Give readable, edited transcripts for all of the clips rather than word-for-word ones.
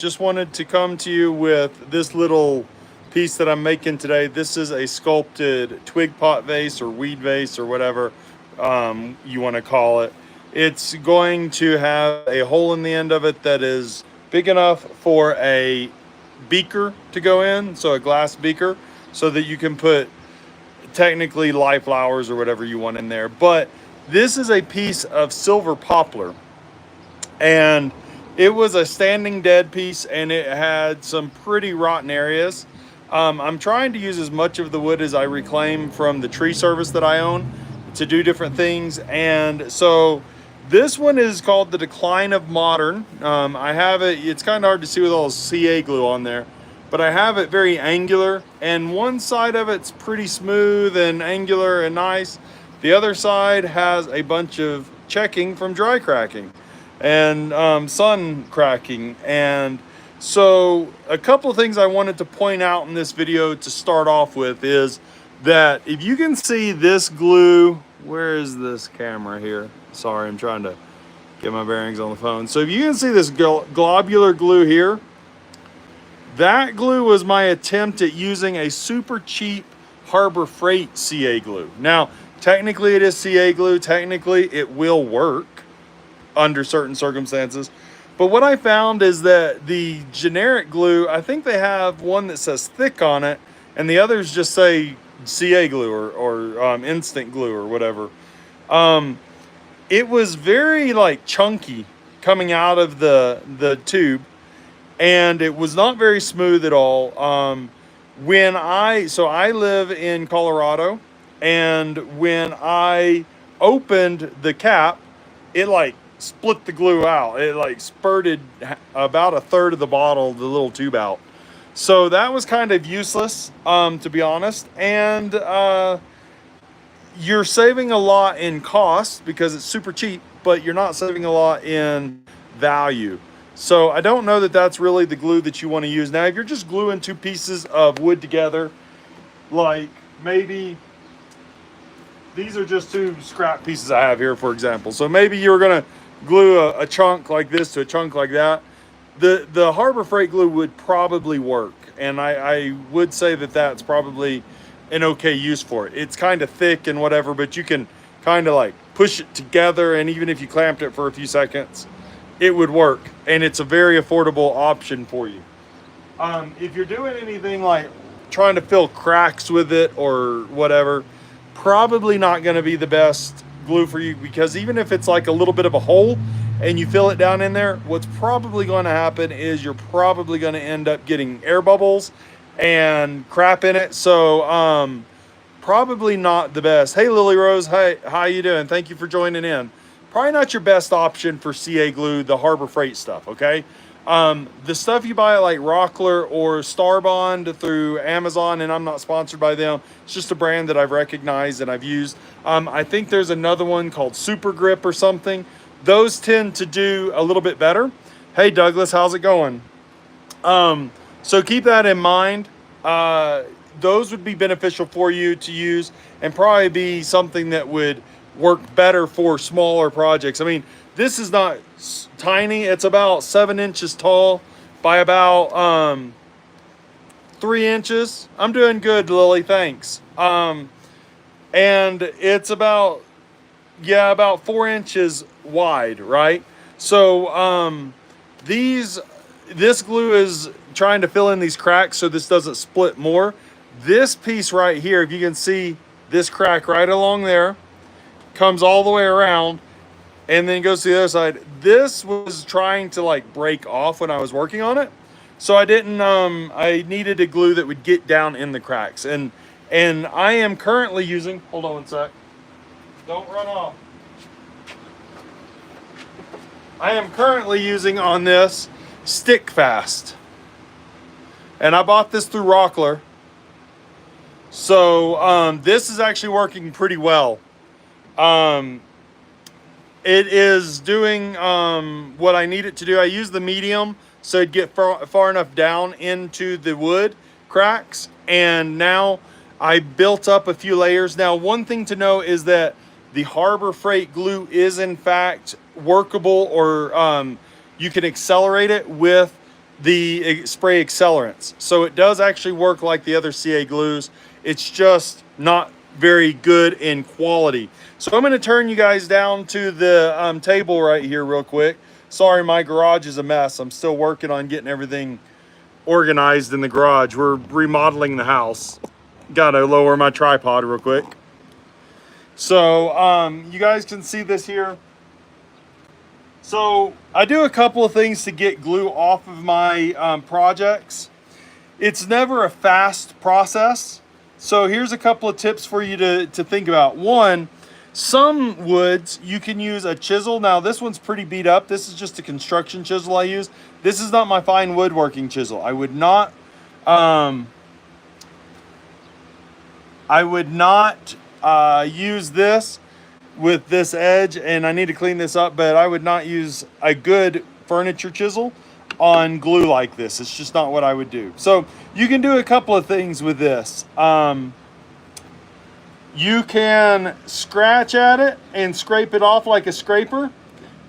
just wanted to come to you with this little piece that I'm making today. This is a sculpted twig pot vase or weed vase or whatever you want to call it. It's going to have a hole in the end of it that is big enough for a beaker to go in, so a glass beaker, so that you can put technically live flowers or whatever you want in there. But this is a piece of silver poplar, and it was a standing dead piece, and it had some pretty rotten areas. I'm trying to use as much of the wood as I reclaim from the tree service that I own to do different things. And so this one is called The Decline of Modern. I have it, it's kind of hard to see with all the CA glue on there, but I have it very angular, and one side of it's pretty smooth and angular and nice. The other side has a bunch of checking from dry cracking and sun cracking. And so a couple of things I wanted to point out in this video to start off with is that if you can see this glue, where is this camera here? Sorry, I'm trying to get my bearings on the phone. So if you can see this globular glue here, that glue was my attempt at using a super cheap Harbor Freight CA glue. Now, technically it is CA glue. Technically it will work under certain circumstances. But what I found is that the generic glue, I think they have one that says thick on it, and the others just say CA glue or instant glue or whatever. It was very like chunky coming out of the tube, and it was not very smooth at all. So I live in Colorado, and when I opened the cap, it like split the glue out. It like spurted about a third of the bottle, the little tube out. So that was kind of useless, to be honest. And you're saving a lot in cost because it's super cheap, but you're not saving a lot in value. So I don't know that that's really the glue that you want to use. Now, if you're just gluing two pieces of wood together, like maybe these are just two scrap pieces I have here, for example. So maybe you're going to glue a chunk like this to a chunk like that. The Harbor Freight glue would probably work, and I would say that that's probably an okay use for it. It's kind of thick and whatever, but you can kind of like push it together, and even if you clamped it for a few seconds, it would work, and it's a very affordable option for you. If you're doing anything like trying to fill cracks with it or whatever, probably not going to be the best glue for you, because even if it's like a little bit of a hole and you fill it down in there, what's probably going to happen is you're probably going to end up getting air bubbles and crap in it. So probably not the best. Hey Lily Rose, hey, how you doing? Thank you for joining in. Probably not your best option for CA glue, the Harbor Freight stuff, okay? The stuff you buy at like Rockler or Starbond through Amazon, and I'm not sponsored by them, it's just a brand that I've recognized and I've used. I think there's another one called Super Grip or something. Those tend to do a little bit better. Hey Douglas, how's it going? So keep that in mind. Those would be beneficial for you to use, and probably be something that would work better for smaller projects. I mean, this is not tiny. It's about 7 inches tall by about 3 inches. I'm doing good, Lily, thanks. And it's about 4 inches wide, right? So this glue is trying to fill in these cracks so this doesn't split more. This piece right here, if you can see this crack right along there, comes all the way around and then goes to the other side. This was trying to like break off when I was working on it, so I didn't I needed a glue that would get down in the cracks. And I am currently using, hold on one sec, don't run off. I am currently using on this Stick Fast, and I bought this through Rockler. So this is actually working pretty well. It is doing what I need it to do. I use the medium so it'd get far enough down into the wood cracks, and now I built up a few layers. Now, one thing to know is that the Harbor Freight glue is in fact workable, or you can accelerate it with the spray accelerants. So it does actually work like the other CA glues. It's just not very good in quality. So I'm going to turn you guys down to the table right here real quick. Sorry, my garage is a mess. I'm still working on getting everything organized in the garage. We're remodeling the house. Gotta lower my tripod real quick. So you guys can see this here. So I do a couple of things to get glue off of my projects. It's never a fast process. So here's a couple of tips for you to think about. One, some woods you can use a chisel. Now this one's pretty beat up. This is just a construction chisel I use. This is not my fine woodworking chisel. I would not use this with this edge, and I need to clean this up, but I would not use a good furniture chisel on glue like this. It's just not what I would do. So you can do a couple of things with this. You can scratch at it and scrape it off like a scraper,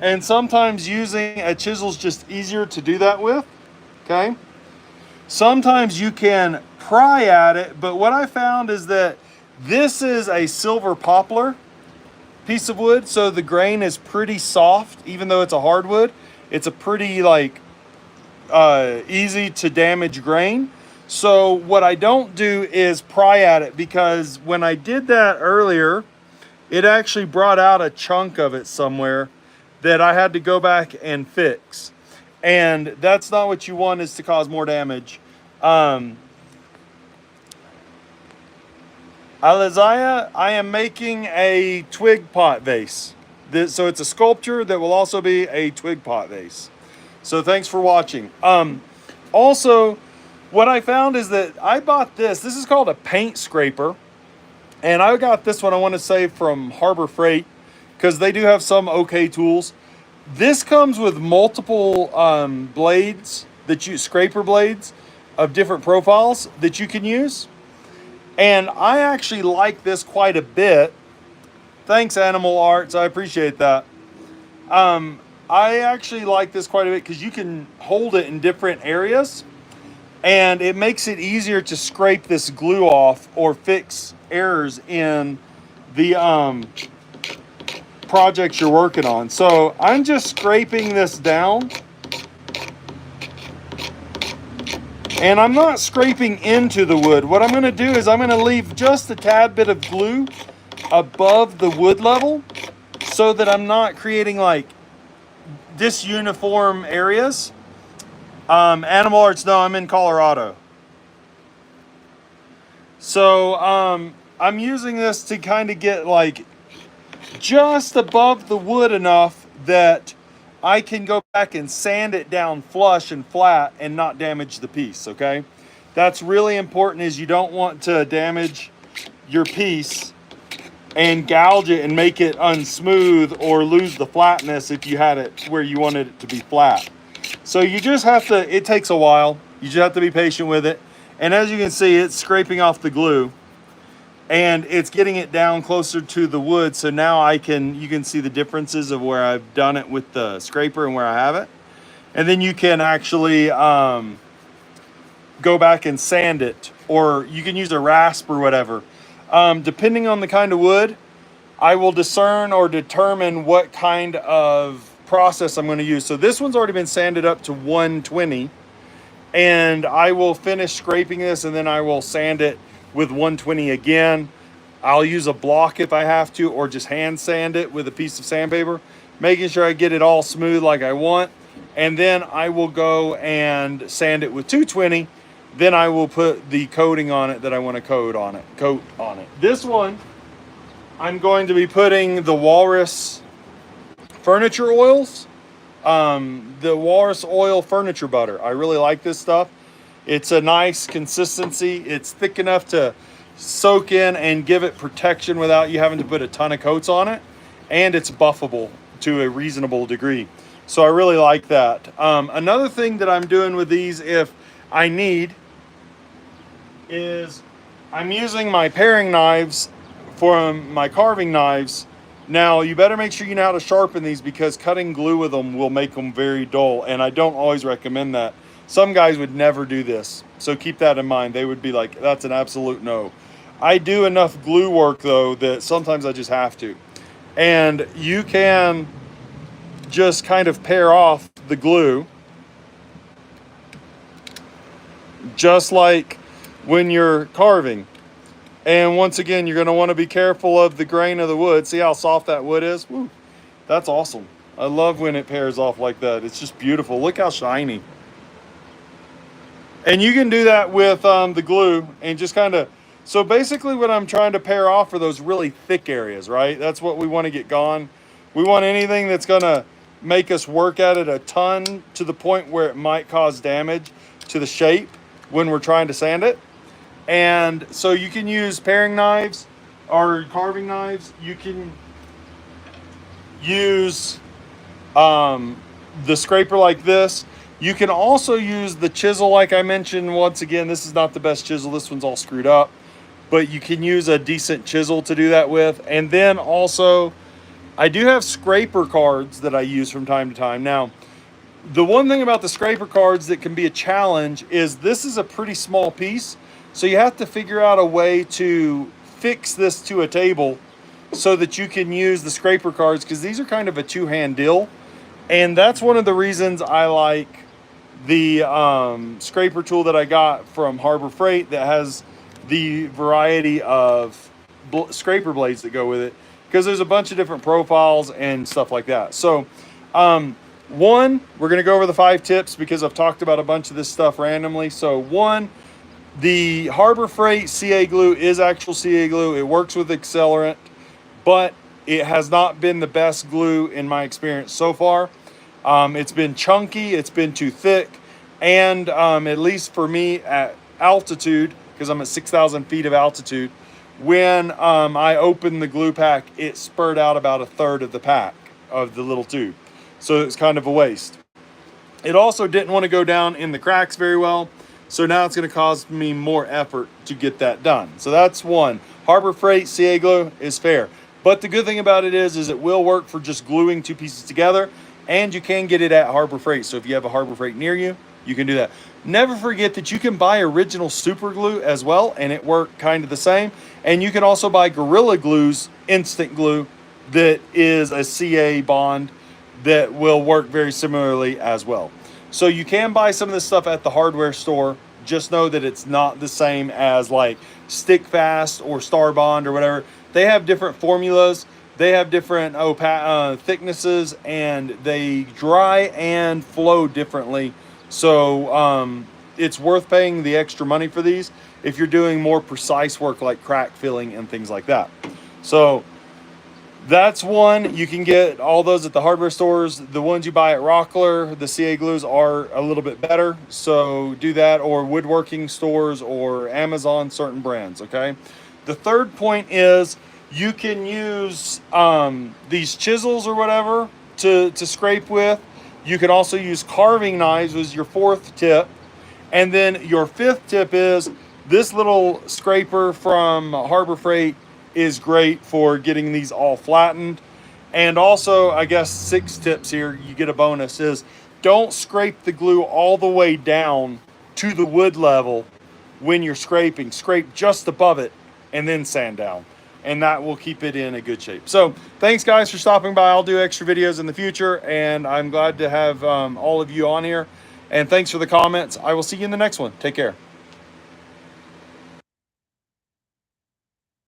and sometimes using a chisel is just easier to do that with, okay? Sometimes you can pry at it, but what I found is that this is a silver poplar piece of wood, so the grain is pretty soft. Even though it's a hardwood, it's a pretty like easy to damage grain. So what I don't do is pry at it, because when I did that earlier, it actually brought out a chunk of it somewhere that I had to go back and fix, and that's not what you want, is to cause more damage. Alizaya, I am making a twig pot vase. So it's a sculpture that will also be a twig pot vase. So thanks for watching. Also, what I found is that I bought this. This is called a paint scraper. And I got this one, I want to say, from Harbor Freight, because they do have some okay tools. This comes with multiple blades, scraper blades of different profiles that you can use. And I actually like this quite a bit. Thanks, Animal Arts. I appreciate that. I actually like this quite a bit because you can hold it in different areas, and it makes it easier to scrape this glue off or fix errors in the projects you're working on. So I'm just scraping this down. And I'm not scraping into the wood. What I'm going to do is I'm going to leave just a tad bit of glue above the wood level so that I'm not creating like disuniform areas. Animal Arts, no, I'm in Colorado. So I'm using this to kind of get like just above the wood enough that I can go back and sand it down flush and flat and not damage the piece, okay? That's really important, is you don't want to damage your piece and gouge it and make it unsmooth or lose the flatness if you had it where you wanted it to be flat. So you just have to, it takes a while. You just have to be patient with it. And as you can see, it's scraping off the glue and it's getting it down closer to the wood. So now you can see the differences of where I've done it with the scraper and where I have it. And then you can actually go back and sand it, or you can use a rasp or whatever. Depending on the kind of wood, I will discern or determine what kind of process I'm going to use. So this one's already been sanded up to 120, and I will finish scraping this and then I will sand it with 120 again. I'll use a block if I have to, or just hand sand it with a piece of sandpaper, making sure I get it all smooth like I want. And then I will go and sand it with 220. Then I will put the coating on it that I want to coat on it. This one, I'm going to be putting the Walrus furniture oils, the Walrus oil furniture butter. I really like this stuff. It's a nice consistency. It's thick enough to soak in and give it protection without you having to put a ton of coats on it. And it's buffable to a reasonable degree. So I really like that. Another thing that I'm doing with these, if I need, is I'm using my paring knives for my carving knives. Now, you better make sure you know how to sharpen these, because cutting glue with them will make them very dull, and I don't always recommend that. Some guys would never do this. So keep that in mind. They would be like, that's an absolute no. I do enough glue work though that sometimes I just have to. And you can just kind of pair off the glue just like when you're carving. And once again, you're going to want to be careful of the grain of the wood. See how soft that wood is? Woo, that's awesome. I love when it pairs off like that. It's just beautiful. Look how shiny. And you can do that with the glue and just kind of, so basically what I'm trying to pair off are those really thick areas, right? That's what we want to get gone. We want anything that's going to make us work at it a ton to the point where it might cause damage to the shape when we're trying to sand it. And so you can use paring knives or carving knives. You can use the scraper like this. You can also use the chisel like I mentioned. Once again, this is not the best chisel. This one's all screwed up. But you can use a decent chisel to do that with. And then also, I do have scraper cards that I use from time to time. Now, the one thing about the scraper cards that can be a challenge is this is a pretty small piece. So you have to figure out a way to fix this to a table so that you can use the scraper cards, because these are kind of a two-hand deal. And that's one of the reasons I like the scraper tool that I got from Harbor Freight that has the variety of scraper blades that go with it, because there's a bunch of different profiles and stuff like that. So one, we're going to go over the 5 tips because I've talked about a bunch of this stuff randomly. So one, the Harbor Freight CA glue is actual CA glue. It works with accelerant, but it has not been the best glue in my experience so far. It's been chunky, it's been too thick, and at least for me at altitude, because I'm at 6,000 feet of altitude, when I opened the glue pack, it spurred out about 1/3 of the pack of the little tube. So it's kind of a waste. It also didn't want to go down in the cracks very well. So now it's going to cause me more effort to get that done. So that's one. Harbor Freight CA glue is fair. But the good thing about it is it will work for just gluing 2 pieces together. And you can get it at Harbor Freight. So if you have a Harbor Freight near you, you can do that. Never forget that you can buy original super glue as well, and it worked kind of the same. And you can also buy Gorilla Glue's instant glue that is a CA bond that will work very similarly as well. So you can buy some of this stuff at the hardware store. Just know that it's not the same as like Stick Fast or Star Bond or whatever. They have different formulas. They have different thicknesses, and they dry and flow differently. So it's worth paying the extra money for these if you're doing more precise work like crack filling and things like that. So that's one. You can get all those at the hardware stores. The ones you buy at Rockler, the CA glues are a little bit better. So do that, or woodworking stores or Amazon, certain brands, okay? The third point is you can use these chisels or whatever to scrape with. You can also use carving knives as your 4th tip. And then your 5th tip is this little scraper from Harbor Freight is great for getting these all flattened. And also, I guess 6 tips here, you get a bonus, is don't scrape the glue all the way down to the wood level when you're scraping. Scrape just above it and then sand down, and that will keep it in a good shape. So thanks guys for stopping by. I'll do extra videos in the future, and I'm glad to have all of you on here. And thanks for the comments. I will see you in the next one. Take care.